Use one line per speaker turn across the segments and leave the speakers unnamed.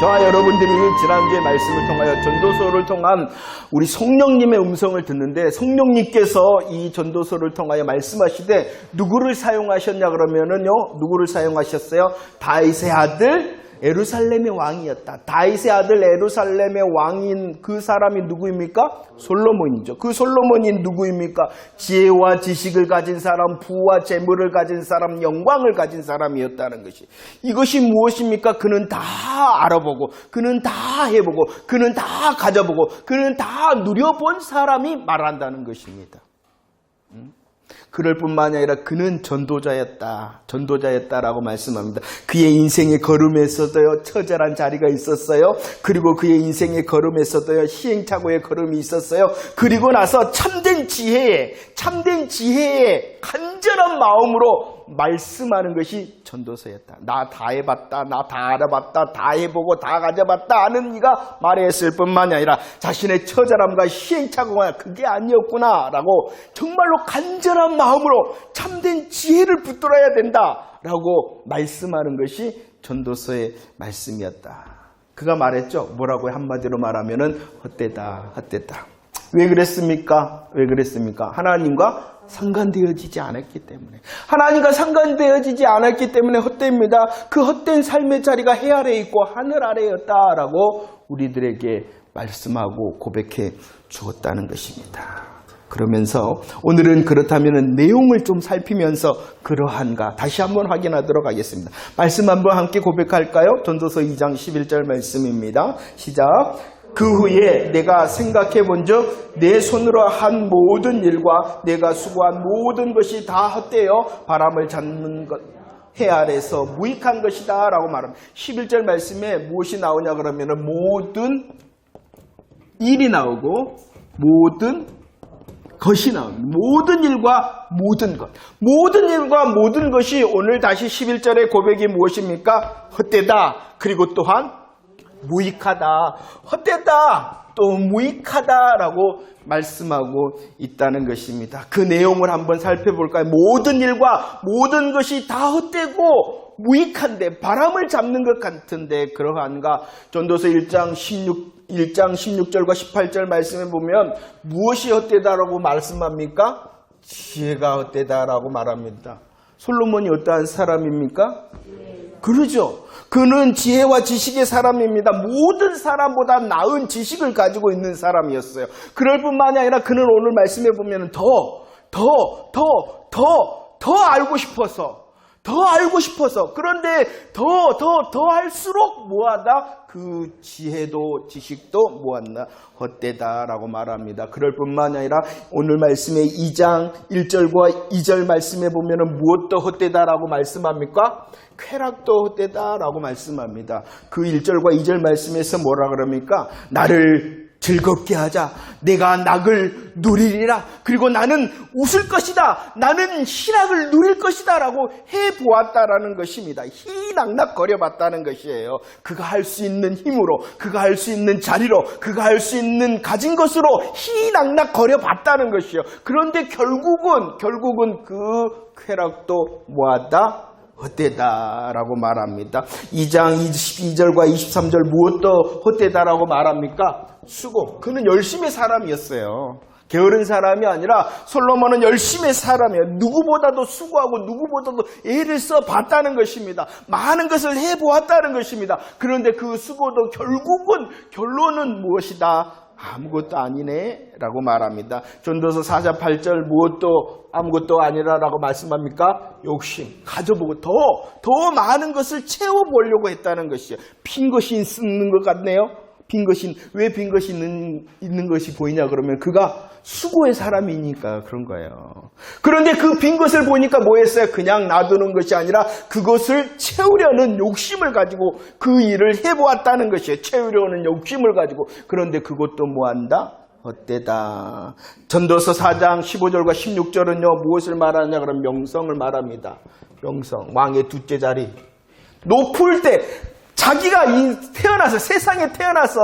저와 여러분들이 지난주에 말씀을 통하여 전도서를 통한 우리 성령님의 음성을 듣는데, 성령님께서 이 전도서를 통하여 말씀하시되 누구를 사용하셨냐 그러면은요, 누구를 사용하셨어요? 다윗의 아들 예루살렘의 왕이었다. 다윗의 아들 예루살렘의 왕인 그 사람이 누구입니까? 솔로몬이죠. 그 솔로몬이 누구입니까? 지혜와 지식을 가진 사람, 부와 재물을 가진 사람, 영광을 가진 사람이었다는 것이. 이것이 무엇입니까? 그는 다 알아보고, 그는 다 해보고, 그는 다 가져보고, 그는 다 누려본 사람이 말한다는 것입니다. 그럴 뿐만 아니라 그는 전도자였다라고 말씀합니다. 그의 인생의 걸음에서도요, 처절한 자리가 있었어요. 그리고 그의 인생의 걸음에서도요, 시행착오의 걸음이 있었어요. 그리고 나서 참된 지혜에 간절한 마음으로 말씀하는 것이 전도서였다. 나 다 해봤다, 나 다 알아봤다, 다 해보고 다 가져봤다 하는 이가 말했을 뿐만이 아니라 자신의 처절함과 시행착오가 그게 아니었구나 라고 정말로 간절한 마음으로 참된 지혜를 붙들어야 된다 라고 말씀하는 것이 전도서의 말씀이었다. 그가 말했죠. 뭐라고 한마디로 말하면은 헛되다. 왜 그랬습니까? 하나님과 상관되어지지 않았기 때문에. 하나님과 상관되어지지 않았기 때문에 헛됩니다. 그 헛된 삶의 자리가 해 아래에 있고 하늘 아래였다라고 우리들에게 말씀하고 고백해 주었다는 것입니다. 그러면서 오늘은 그렇다면 내용을 좀 살피면서 그러한가 다시 한번 확인하도록 하겠습니다. 말씀 한번 함께 고백할까요? 전도서 2장 11절 말씀입니다. 시작. 그 후에 내가 생각해 본즉 내 손으로 한 모든 일과 내가 수고한 모든 것이 다 헛되어 바람을 잡는 것 해 아래서 무익한 것이다 라고 말합니다. 11절 말씀에 무엇이 나오냐 그러면 모든 일이 나오고 모든 것이 나옵니다. 모든 일과 모든 것. 모든 일과 모든 것이 오늘 다시 11절의 고백이 무엇입니까? 헛되다. 그리고 또한 무익하다. 헛되다. 또 무익하다라고 말씀하고 있다는 것입니다. 그 내용을 한번 살펴볼까요? 모든 일과 모든 것이 다 헛되고 무익한데 바람을 잡는 것 같은데 그러한가? 전도서 1장 16절과 18절 말씀에 보면 무엇이 헛되다라고 말씀합니까? 지혜가 헛되다라고 말합니다. 솔로몬이 어떠한 사람입니까? 그러죠. 그는 지혜와 지식의 사람입니다. 모든 사람보다 나은 지식을 가지고 있는 사람이었어요. 그럴 뿐만이 아니라 그는 오늘 말씀해 보면 더 알고 싶어서 그런데 더 할수록 뭐하다? 그 지혜도 지식도 뭐하나? 헛되다라고 말합니다. 그럴 뿐만이 아니라 오늘 말씀의 2장 1절과 2절 말씀에 보면 무엇도 헛되다라고 말씀합니까? 쾌락도 헛되다라고 말씀합니다. 그 1절과 2절 말씀에서 뭐라 그럽니까? 나를 즐겁게 하자. 내가 낙을 누리리라. 그리고 나는 웃을 것이다. 나는 희락을 누릴 것이다 라고 해보았다라는 것입니다. 희낙낙거려 봤다는 것이에요. 그가 할 수 있는 힘으로, 그가 할 수 있는 자리로, 그가 할 수 있는 가진 것으로 희낙낙거려 봤다는 것이에요. 그런데 결국은 그 쾌락도 뭐하다? 헛되다라고 말합니다. 2장 22절과 23절 무엇도 헛되다라고 말합니까? 수고. 그는 열심의 사람이었어요. 게으른 사람이 아니라 솔로몬은 열심의 사람이에요. 누구보다도 수고하고 누구보다도 애를 써봤다는 것입니다. 많은 것을 해보았다는 것입니다. 그런데 그 수고도 결론은 무엇이다? 아무것도 아니네 라고 말합니다. 전도서 4장 8절 무엇도 아무것도 아니라라고 말씀합니까? 욕심, 가져보고 더 많은 것을 채워보려고 했다는 것이에요. 빈 것이 있는 것 같네요. 왜 빈 것이 있는 것이 보이냐 그러면 그가 수고의 사람이니까 그런 거예요. 그런데 그 빈 것을 보니까 뭐 했어요? 그냥 놔두는 것이 아니라 그것을 채우려는 욕심을 가지고 그 일을 해보았다는 것이에요. 채우려는 욕심을 가지고. 그런데 그것도 뭐한다? 헛되다. 전도서 4장 15절과 16절은요 무엇을 말하냐 그러면 명성을 말합니다. 명성, 왕의 둘째 자리. 높을 때 자기가 세상에 태어나서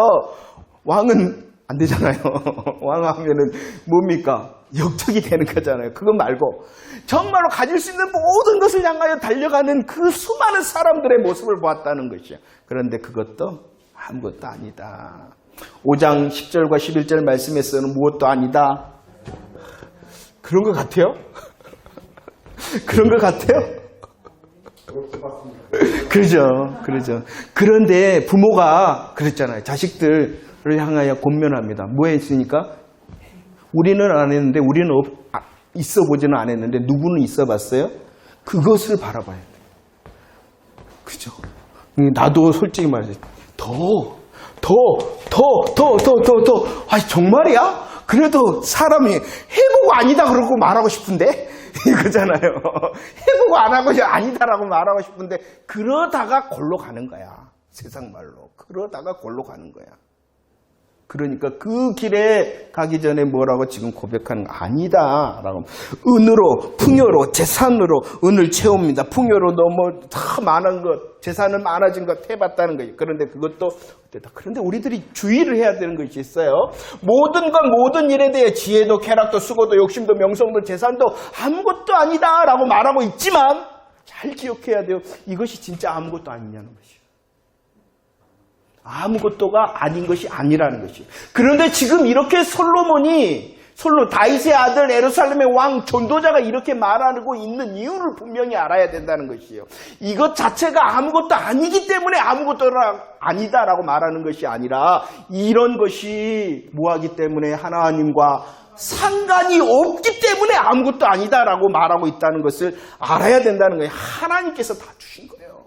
왕은 안 되잖아요. 왕 하면은 뭡니까? 역적이 되는 거잖아요. 그거 말고 정말로 가질 수 있는 모든 것을 향하여 달려가는 그 수많은 사람들의 모습을 보았다는 것이에요. 그런데 그것도 아무것도 아니다. 5장 10절과 11절 말씀에서는 무엇도 아니다. 그런 것 같아요? 그런 것 같아요? 그러죠. 그런데 부모가 그랬잖아요. 자식들을 향하여 권면합니다. 뭐 했으니까? 우리는 안 했는데, 우리는 있어 보지는 않았는데, 누구는 있어 봤어요? 그것을 바라봐야 돼. 그죠? 나도 솔직히 말해서, 아니, 정말이야? 그래도 사람이 해보고 아니다 그러고 말하고 싶은데? 이거잖아요. 해보고 안 하고 아니다라고 말하고 싶은데, 그러다가 골로 가는 거야. 세상 말로. 그러다가 골로 가는 거야. 그러니까 그 길에 가기 전에 뭐라고 지금 고백하는 거 아니다 라고. 은으로, 풍요로, 재산으로 은을 채웁니다. 풍요로 너무 다 많은 것, 재산은 많아진 것 해봤다는 거예요. 그런데 그것도 그런데 우리들이 주의를 해야 되는 것이 있어요. 모든 것, 모든 일에 대해 지혜도 쾌락도 수고도 욕심도 명성도 재산도 아무것도 아니다 라고 말하고 있지만 잘 기억해야 돼요. 이것이 진짜 아무것도 아니냐는 것이에요. 아무것도가 아닌 것이 아니라는 것이에요. 그런데 지금 이렇게 다윗의 아들 예루살렘의 왕 전도자가 이렇게 말하고 있는 이유를 분명히 알아야 된다는 것이에요. 이것 자체가 아무것도 아니기 때문에 아무것도 아니다라고 말하는 것이 아니라 이런 것이 뭐하기 때문에 하나님과 상관이 없기 때문에 아무것도 아니다라고 말하고 있다는 것을 알아야 된다는 거예요. 하나님께서 다 주신 거예요.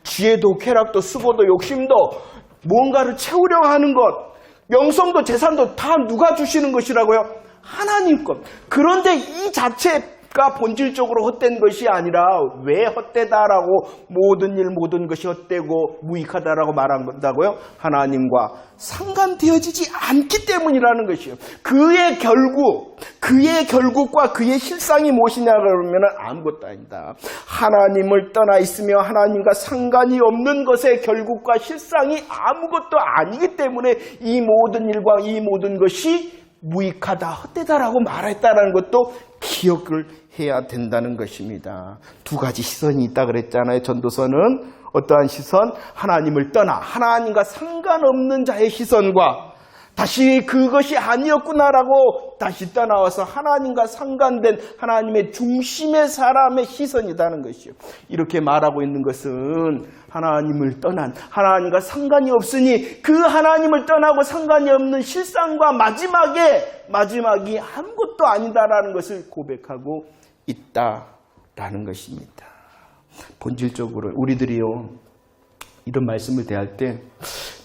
지혜도 쾌락도 수고도 욕심도 뭔가를 채우려 하는 것, 명성도 재산도 다 누가 주시는 것이라고요? 하나님 것. 그런데 이 자체가 본질적으로 헛된 것이 아니라 왜 헛되다라고 모든 일 모든 것이 헛되고 무익하다라고 말한다고요? 하나님과 상관되어지지 않기 때문이라는 것이에요. 그의 결국과 그의 실상이 무엇이냐 그러면 아무것도 아니다. 하나님을 떠나 있으며 하나님과 상관이 없는 것의 결국과 실상이 아무것도 아니기 때문에 이 모든 일과 이 모든 것이 무익하다, 헛되다라고 말했다는 것도 기억을 해야 된다는 것입니다. 두 가지 시선이 있다 그랬잖아요. 전도서는 어떠한 시선? 하나님을 떠나 하나님과 상관없는 자의 시선과 다시 그것이 아니었구나라고 다시 떠나와서 하나님과 상관된 하나님의 중심의 사람의 시선이라는 것이요. 이렇게 말하고 있는 것은 하나님을 떠난 하나님과 상관이 없으니 그 하나님을 떠나고 상관이 없는 실상과 마지막이 아무것도 아니다라는 것을 고백하고 있다라는 것입니다. 본질적으로 우리들이요. 이런 말씀을 대할 때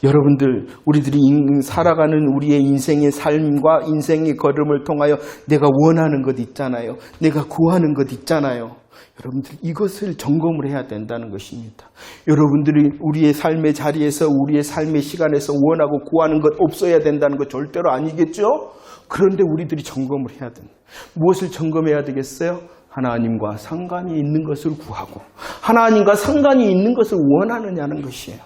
여러분들 우리들이 살아가는 우리의 인생의 삶과 인생의 걸음을 통하여 내가 원하는 것 있잖아요. 내가 구하는 것 있잖아요. 여러분들 이것을 점검을 해야 된다는 것입니다. 여러분들이 우리의 삶의 자리에서 우리의 삶의 시간에서 원하고 구하는 것 없어야 된다는 것 절대로 아니겠죠? 그런데 우리들이 점검을 해야 된다. 무엇을 점검해야 되겠어요? 하나님과 상관이 있는 것을 구하고 하나님과 상관이 있는 것을 원하느냐는 것이에요.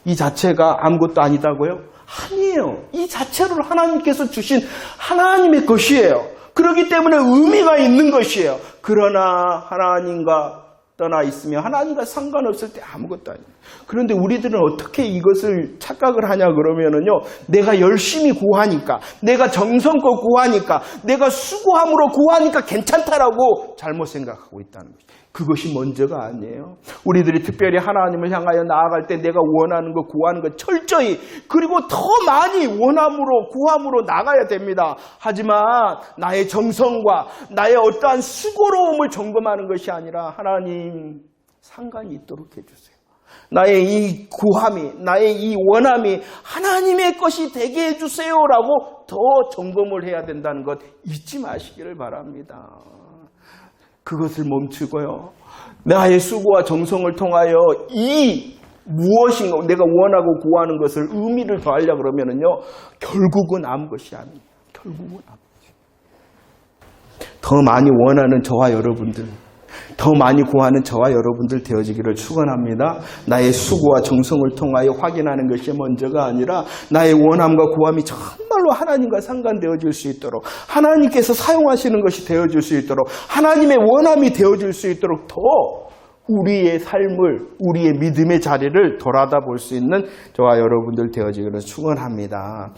이 자체가 아무것도 아니다고요? 아니에요. 이 자체를 하나님께서 주신 하나님의 것이에요. 그렇기 때문에 의미가 있는 것이에요. 그러나 하나님과 떠나 있으며 하나님과 상관없을 때 아무것도 아니에요. 그런데 우리들은 어떻게 이것을 착각을 하냐 그러면은요, 내가 열심히 구하니까, 내가 정성껏 구하니까, 내가 수고함으로 구하니까 괜찮다라고 잘못 생각하고 있다는 것이죠. 그것이 먼저가 아니에요. 우리들이 특별히 하나님을 향하여 나아갈 때 내가 원하는 것, 구하는 것 철저히 그리고 더 많이 원함으로 구함으로 나가야 됩니다. 하지만 나의 정성과 나의 어떠한 수고로움을 점검하는 것이 아니라 하나님 상관이 있도록 해주세요. 나의 이 구함이, 나의 이 원함이 하나님의 것이 되게 해주세요라고 더 점검을 해야 된다는 것 잊지 마시기를 바랍니다. 그것을 멈추고요. 나의 수고와 정성을 통하여 이 무엇인가 내가 원하고 구하는 것을 의미를 더하려고 그러면은요, 결국은 아무것이 아니에요. 결국은 아무것이. 더 많이 원하는 저와 여러분들, 더 많이 구하는 저와 여러분들 되어지기를 축원합니다. 나의 수고와 정성을 통하여 확인하는 것이 먼저가 아니라 나의 원함과 구함이 정말로 하나님과 상관되어질 수 있도록, 하나님께서 사용하시는 것이 되어질 수 있도록, 하나님의 원함이 되어질 수 있도록 더 우리의 삶을, 우리의 믿음의 자리를 돌아다 볼 수 있는 저와 여러분들 되어지기를 축원합니다.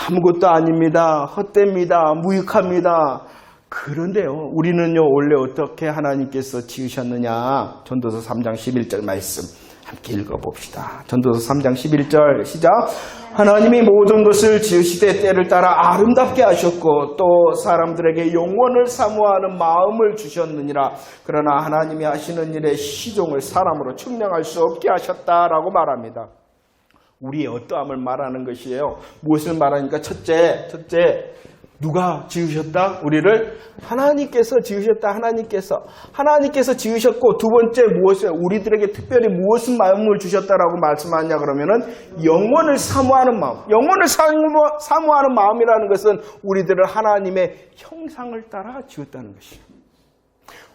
아무것도 아닙니다. 헛됩니다. 무익합니다. 그런데요, 우리는요, 원래 어떻게 하나님께서 지으셨느냐? 전도서 3장 11절 말씀 함께 읽어봅시다. 전도서 3장 11절 시작. 하나님이 모든 것을 지으시되 때를 따라 아름답게 하셨고 또 사람들에게 영원을 사모하는 마음을 주셨느니라. 그러나 하나님이 하시는 일의 시종을 사람으로 측량할 수 없게 하셨다라고 말합니다. 우리의 어떠함을 말하는 것이에요. 무엇을 말하니까 첫째, 누가 지으셨다? 우리를 하나님께서 지으셨다. 하나님께서 지으셨고, 두 번째 무엇이에요? 우리들에게 특별히 무엇을 마음을 주셨다라고 말씀하냐 그러면은 영원을 사모하는 마음. 영원을 사모하는 마음이라는 것은 우리들을 하나님의 형상을 따라 지었다는 것이에요.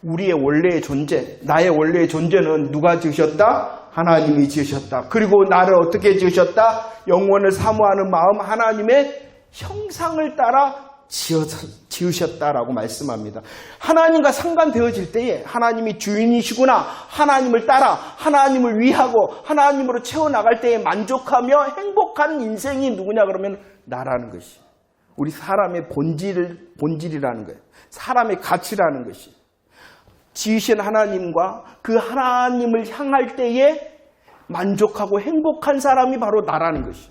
우리의 원래의 존재, 나의 원래의 존재는 누가 지으셨다? 하나님이 지으셨다. 그리고 나를 어떻게 지으셨다? 영원을 사모하는 마음, 하나님의 형상을 따라 지으셨다라고 말씀합니다. 하나님과 상관되어질 때에 하나님이 주인이시구나, 하나님을 따라 하나님을 위하고 하나님으로 채워나갈 때에 만족하며 행복한 인생이 누구냐 그러면 나라는 것이, 우리 사람의 본질이라는 거예요. 사람의 가치라는 것이, 지으신 하나님과 그 하나님을 향할 때에 만족하고 행복한 사람이 바로 나라는 것이.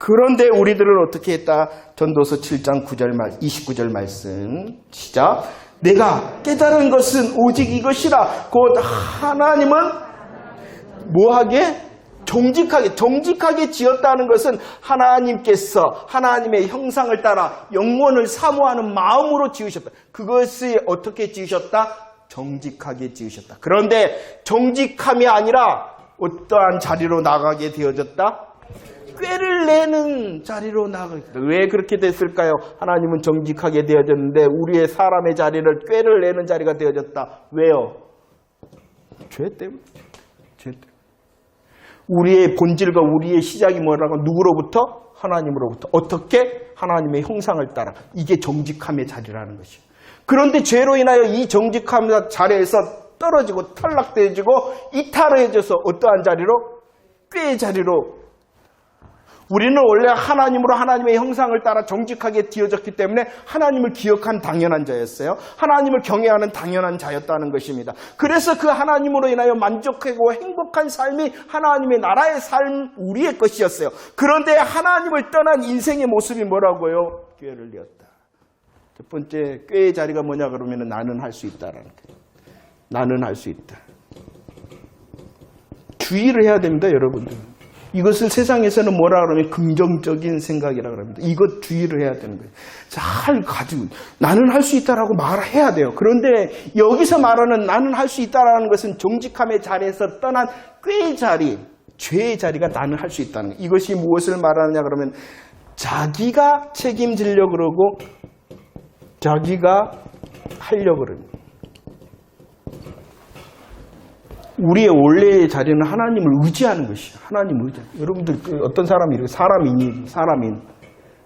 그런데 우리들을 어떻게 했다? 전도서 7장 29절 말씀 시작. 내가 깨달은 것은 오직 이것이라. 곧 하나님은 뭐하게? 정직하게 지었다는 것은 하나님께서 하나님의 형상을 따라 영원을 사모하는 마음으로 지으셨다. 그것이 어떻게 지으셨다? 정직하게 지으셨다. 그런데 정직함이 아니라 어떠한 자리로 나가게 되어졌다? 꾀를 내는 자리로 나가게 됐다. 왜 그렇게 됐을까요? 하나님은 정직하게 되어졌는데 우리의 사람의 자리를 꾀를 내는 자리가 되어졌다. 왜요? 죄 때문에. 우리의 본질과 우리의 시작이 뭐라고? 누구로부터? 하나님으로부터. 어떻게? 하나님의 형상을 따라. 이게 정직함의 자리라는 것이에요. 그런데 죄로 인하여 이 정직함의 자리에서 떨어지고 탈락되어지고 이탈해져서 어떠한 자리로? 꾀의 자리로. 우리는 원래 하나님으로 하나님의 형상을 따라 정직하게 지어졌기 때문에 하나님을 기억한 당연한 자였어요. 하나님을 경외하는 당연한 자였다는 것입니다. 그래서 그 하나님으로 인하여 만족하고 행복한 삶이 하나님의 나라의 삶, 우리의 것이었어요. 그런데 하나님을 떠난 인생의 모습이 뭐라고요? 꾀를 내었다. 첫 번째 꾀의 자리가 뭐냐 그러면 나는 할 수 있다라는 거예요. 나는 할 수 있다. 주의를 해야 됩니다, 여러분들. 이것을 세상에서는 뭐라 그러면 긍정적인 생각이라고 합니다. 이것 주의를 해야 되는 거예요. 잘 가지고 나는 할 수 있다라고 말해야 돼요. 그런데 여기서 말하는 나는 할 수 있다라는 것은 정직함의 자리에서 떠난 꾀의 자리, 죄의 자리가 나는 할 수 있다는 거예요. 이것이 무엇을 말하느냐 그러면 자기가 책임지려고 그러고 자기가 하려고 그러는 거예요. 우리의 원래의 자리는 하나님을 의지하는 것이에요. 하나님을 의지하는. 여러분들 어떤 사람이 이렇게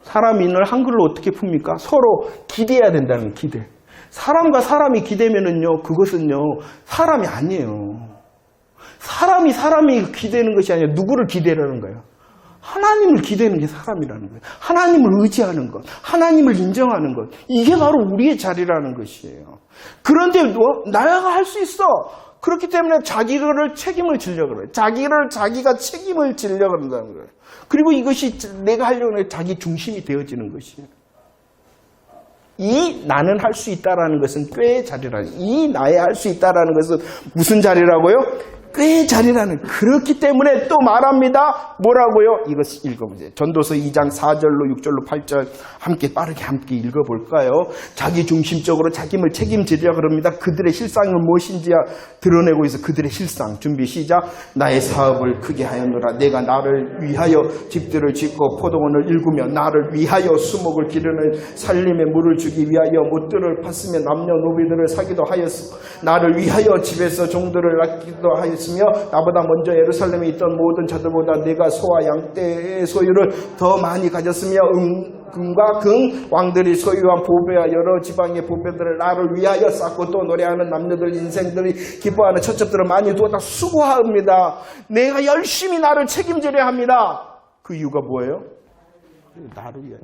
사람인을 한글로 어떻게 풉니까? 서로 기대해야 된다는 거예요. 기대. 사람과 사람이 기대면은요, 그것은요 사람이 아니에요. 사람이 기대는 것이 아니라 누구를 기대라는 거예요? 하나님을 기대는 게 사람이라는 거예요. 하나님을 의지하는 것, 하나님을 인정하는 것, 이게 바로 우리의 자리라는 것이에요. 그런데 나야가 할 수 있어. 그렇기 때문에 자기를 책임을 지려고 그래요. 자기가 책임을 지려고 한다는 거예요. 그리고 이것이 내가 하려고 하는 자기 중심이 되어지는 것이에요. 이 나는 할 수 있다라는 것은 꾀의 자리라는, 이 나의 할 수 있다라는 것은 무슨 자리라고요? 꾀의 자리라는. 그렇기 때문에 또 말합니다. 뭐라고요? 이것 읽어보세요. 전도서 2장 4절로 6절로 8절 빠르게 함께 읽어볼까요? 자기 중심적으로 자기를 책임지려고 합니다. 그들의 실상은 무엇인지 드러내고 있어. 그들의 실상. 준비 시작. 나의 사업을 크게 하였노라. 내가 나를 위하여 집들을 짓고 포도원을 일구며 나를 위하여 수목을 기르는 살림에 물을 주기 위하여 못들을 팠으며 남녀노비들을 사기도 하였으며 나를 위하여 집에서 종들을 낳기도 하였으며 나보다 먼저 예루살렘에 있던 모든 자들보다 내가 소와 양떼의 소유를 더 많이 가졌으며 금과 금 왕들이 소유한 보배와 여러 지방의 보배들을 나를 위하여 쌓고 또 노래하는 남녀들 인생들이 기뻐하는 처첩들을 많이 두었다. 수고합니다. 내가 열심히 나를 책임지려 합니다. 그 이유가 뭐예요? 나를 위하여.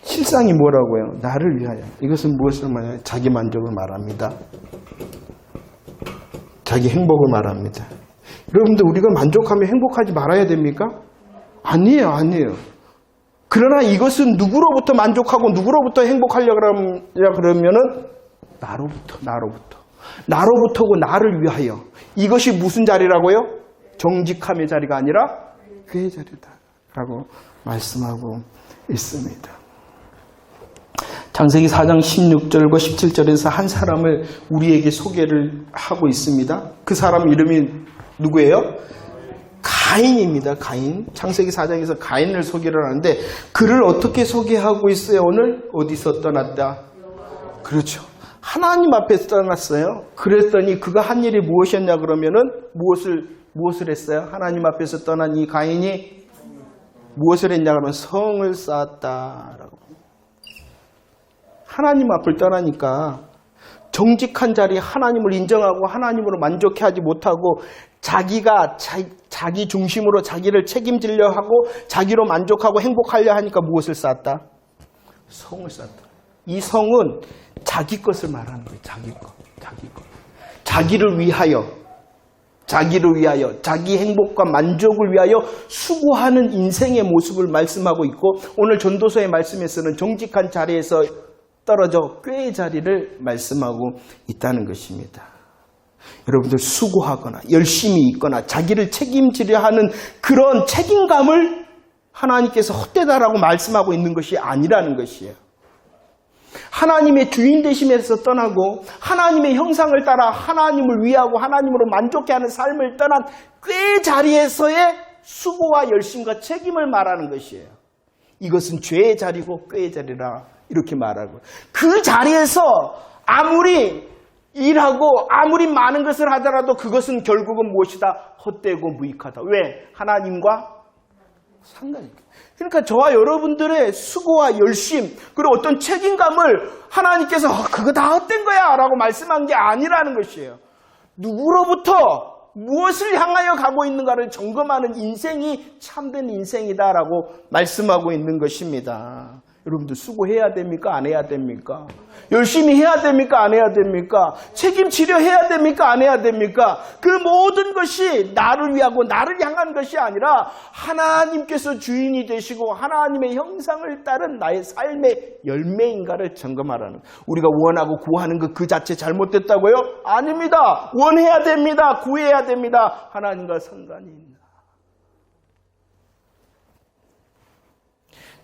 실상이 뭐라고요? 나를 위하여. 이것은 무엇을 말해요? 자기 만족을 말합니다. 자기 행복을 말합니다. 여러분들 우리가 만족하면 행복하지 말아야 됩니까? 아니에요. 그러나 이것은 누구로부터 만족하고 누구로부터 행복하려고 그러면은 나로부터고 나를 위하여. 이것이 무슨 자리라고요? 정직함의 자리가 아니라 그의 자리다 라고 말씀하고 있습니다. 창세기 4장 16절과 17절에서 한 사람을 우리에게 소개를 하고 있습니다. 그 사람 이름이 누구예요? 가인입니다. 가인. 창세기 4장에서 가인을 소개를 하는데 그를 어떻게 소개하고 있어요? 오늘 어디서 떠났다? 그렇죠. 하나님 앞에서 떠났어요. 그랬더니 그가 한 일이 무엇이었냐 그러면은 무엇을 했어요? 하나님 앞에서 떠난 이 가인이 무엇을 했냐 그러면 성을 쌓았다라고. 하나님 앞을 떠나니까 정직한 자리에 하나님을 인정하고 하나님으로 만족해하지 못하고 자기가 자기 중심으로 자기를 책임지려 하고 자기로 만족하고 행복하려 하니까 무엇을 쌓았다? 성을 쌓았다. 이 성은 자기 것을 말하는 거예요. 자기 것. 자기를 위하여, 자기 행복과 만족을 위하여 수고하는 인생의 모습을 말씀하고 있고 오늘 전도서의 말씀에서는 정직한 자리에서 떨어져 꾀의 자리를 말씀하고 있다는 것입니다. 여러분들 수고하거나 열심히 있거나 자기를 책임지려 하는 그런 책임감을 하나님께서 헛되다라고 말씀하고 있는 것이 아니라는 것이에요. 하나님의 주인 되심에서 떠나고 하나님의 형상을 따라 하나님을 위하고 하나님으로 만족해하는 삶을 떠난 꾀의 자리에서의 수고와 열심과 책임을 말하는 것이에요. 이것은 죄의 자리고 꾀의 자리라 이렇게 말하고 그 자리에서 아무리 일하고 아무리 많은 것을 하더라도 그것은 결국은 무엇이다? 헛되고 무익하다. 왜? 하나님과 상관이 있다. 그러니까 저와 여러분들의 수고와 열심 그리고 어떤 책임감을 하나님께서 그거 다 헛된 거야 라고 말씀한 게 아니라는 것이에요. 누구로부터 무엇을 향하여 가고 있는가를 점검하는 인생이 참된 인생이다라고 말씀하고 있는 것입니다. 여러분들 수고해야 됩니까? 안 해야 됩니까? 열심히 해야 됩니까? 안 해야 됩니까? 책임지려 해야 됩니까? 안 해야 됩니까? 그 모든 것이 나를 위하고 나를 향한 것이 아니라 하나님께서 주인이 되시고 하나님의 형상을 따른 나의 삶의 열매인가를 점검하라는 거예요. 우리가 원하고 구하는 것 그 자체 잘못됐다고요? 아닙니다. 원해야 됩니다. 구해야 됩니다. 하나님과 상관이 있나.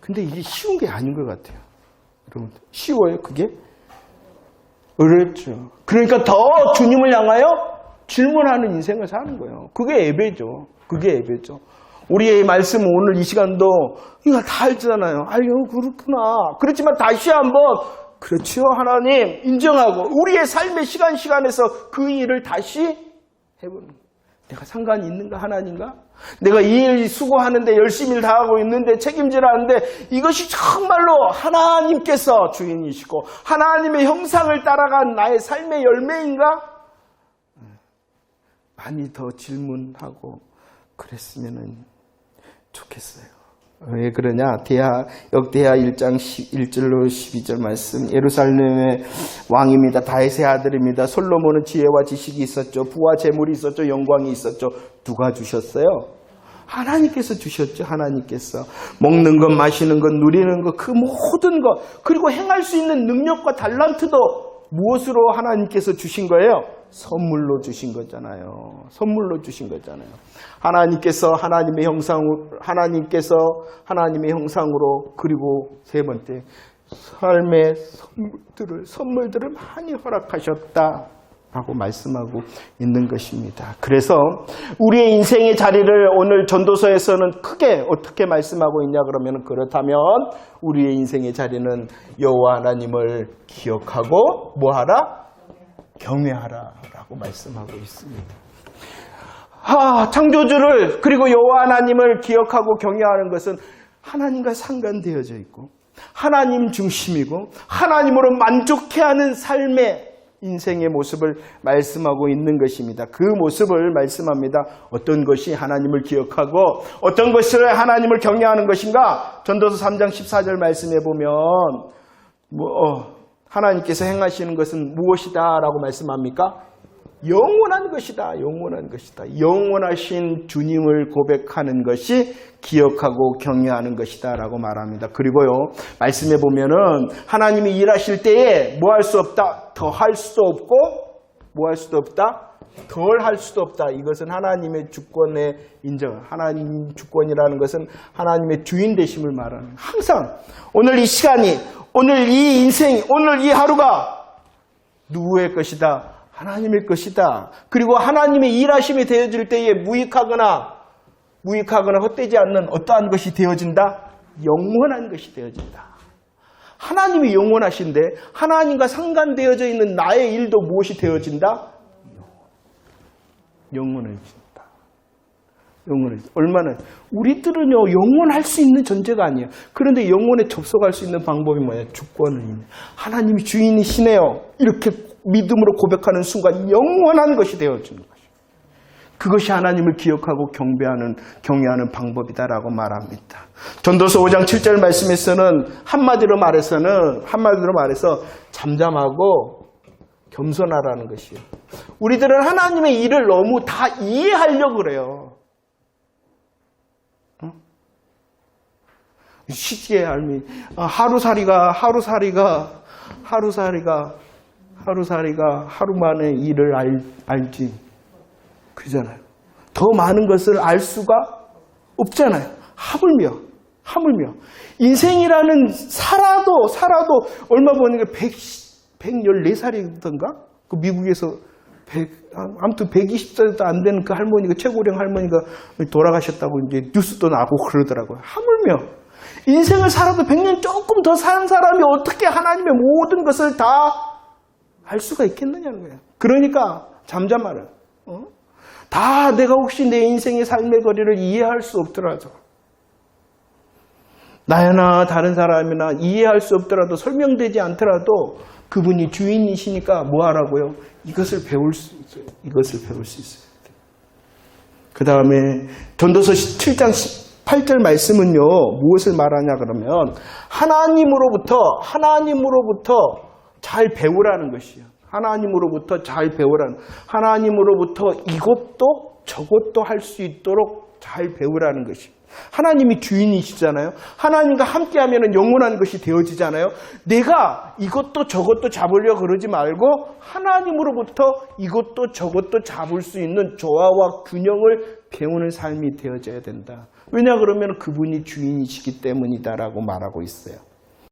근데 이게 쉬운 게 아닌 것 같아요. 여러분, 쉬워요, 그게? 어렵죠. 그러니까 더 주님을 향하여 질문하는 인생을 사는 거예요. 그게 예배죠. 우리의 말씀 오늘 이 시간도 이거 다 알잖아요. 아유, 그렇구나. 그렇지만 다시 한번 그렇죠, 하나님 인정하고 우리의 삶의 시간에서 그 일을 다시 해보는 거예요. 내가 상관이 있는가 하나님과? 내가 이 일 수고하는데 열심히 다하고 있는데 책임지라는데 이것이 정말로 하나님께서 주인이시고 하나님의 형상을 따라간 나의 삶의 열매인가? 많이 더 질문하고 그랬으면 좋겠어요. 왜 그러냐? 역대하 1장 1절로 12절 말씀. 예루살렘의 왕입니다. 다윗의 아들입니다. 솔로몬은 지혜와 지식이 있었죠. 부와 재물이 있었죠. 영광이 있었죠. 누가 주셨어요? 하나님께서 주셨죠. 하나님께서. 먹는 것, 마시는 것, 누리는 것, 그 모든 것, 그리고 행할 수 있는 능력과 달란트도 무엇으로 하나님께서 주신 거예요? 선물로 주신 거잖아요. 하나님께서 하나님의 형상으로 그리고 세 번째 삶의 선물들을 많이 허락하셨다라고 말씀하고 있는 것입니다. 그래서 우리의 인생의 자리를 오늘 전도서에서는 크게 어떻게 말씀하고 있냐 그러면 그렇다면 우리의 인생의 자리는 여호와 하나님을 기억하고 뭐하라? 경외하라 라고 말씀하고 있습니다. 창조주를 그리고 여호와 하나님을 기억하고 경외하는 것은 하나님과 상관되어져 있고 하나님 중심이고 하나님으로 만족해하는 삶의 인생의 모습을 말씀하고 있는 것입니다. 그 모습을 말씀합니다. 어떤 것이 하나님을 기억하고 어떤 것을 하나님을 경외하는 것인가? 전도서 3장 14절 말씀해 보면 하나님께서 행하시는 것은 무엇이다 라고 말씀합니까? 영원한 것이다. 영원한 것이다. 영원하신 주님을 고백하는 것이 기억하고 경외하는 것이다 라고 말합니다. 그리고요, 말씀해 보면은 하나님이 일하실 때에 뭐 할 수 없다? 더 할 수도 없고 뭐 할 수도 없다? 덜 할 수도 없다. 이것은 하나님의 주권의 인정. 하나님 주권이라는 것은 하나님의 주인 되심을 말하는. 항상 오늘 이 시간이, 오늘 이 인생이, 오늘 이 하루가 누구의 것이다? 하나님의 것이다. 그리고 하나님의 일하심이 되어질 때에 무익하거나 헛되지 않는 어떠한 것이 되어진다? 영원한 것이 되어진다. 하나님이 영원하신데 하나님과 상관되어져 있는 나의 일도 무엇이 되어진다? 영원해진다. 영원해진다. 얼마나 우리들은요, 영원할 수 있는 존재가 아니에요. 그런데 영원에 접속할 수 있는 방법이 뭐예요? 주권을 있는. 하나님이 주인이시네요. 이렇게 믿음으로 고백하는 순간 영원한 것이 되어지는 것이죠. 그것이 하나님을 기억하고 경외하는 방법이다라고 말합니다. 전도서 5장 7절 말씀에서는 한마디로 말해서 잠잠하고 겸손하라는 것이에요. 우리들은 하나님의 일을 너무 다 이해하려고 그래요. 쉽게 알면 하루살이가 하루 만에 일을 알지. 그잖아요. 더 많은 것을 알 수가 없잖아요. 하물며. 인생이라는 살아도 얼마 보니까 114살이던가? 그 미국에서 아무튼 120살도 안 되는 그 할머니가, 최고령 할머니가 돌아가셨다고 이제 뉴스도 나고 그러더라고요. 하물며. 인생을 살아도 100년 조금 더 사는 사람이 어떻게 하나님의 모든 것을 다 알 수가 있겠느냐는 거예요. 그러니까 잠잠하라. 다 내가 혹시 내 인생의 삶의 거리를 이해할 수 없더라도, 나나 다른 사람이나 이해할 수 없더라도, 설명되지 않더라도 그분이 주인이시니까 뭐 하라고요? 이것을 배울 수 있어요. 그 다음에 전도서 7장 8절 말씀은요, 무엇을 말하냐 그러면 하나님으로부터 잘 배우라는 것이에요. 하나님으로부터 이것도 저것도 할 수 있도록 잘 배우라는 것이에요. 하나님이 주인이시잖아요. 하나님과 함께하면 영원한 것이 되어지잖아요. 내가 이것도 저것도 잡으려고 그러지 말고 하나님으로부터 이것도 저것도 잡을 수 있는 조화와 균형을 배우는 삶이 되어져야 된다. 왜냐 그러면 그분이 주인이시기 때문이다라고 말하고 있어요.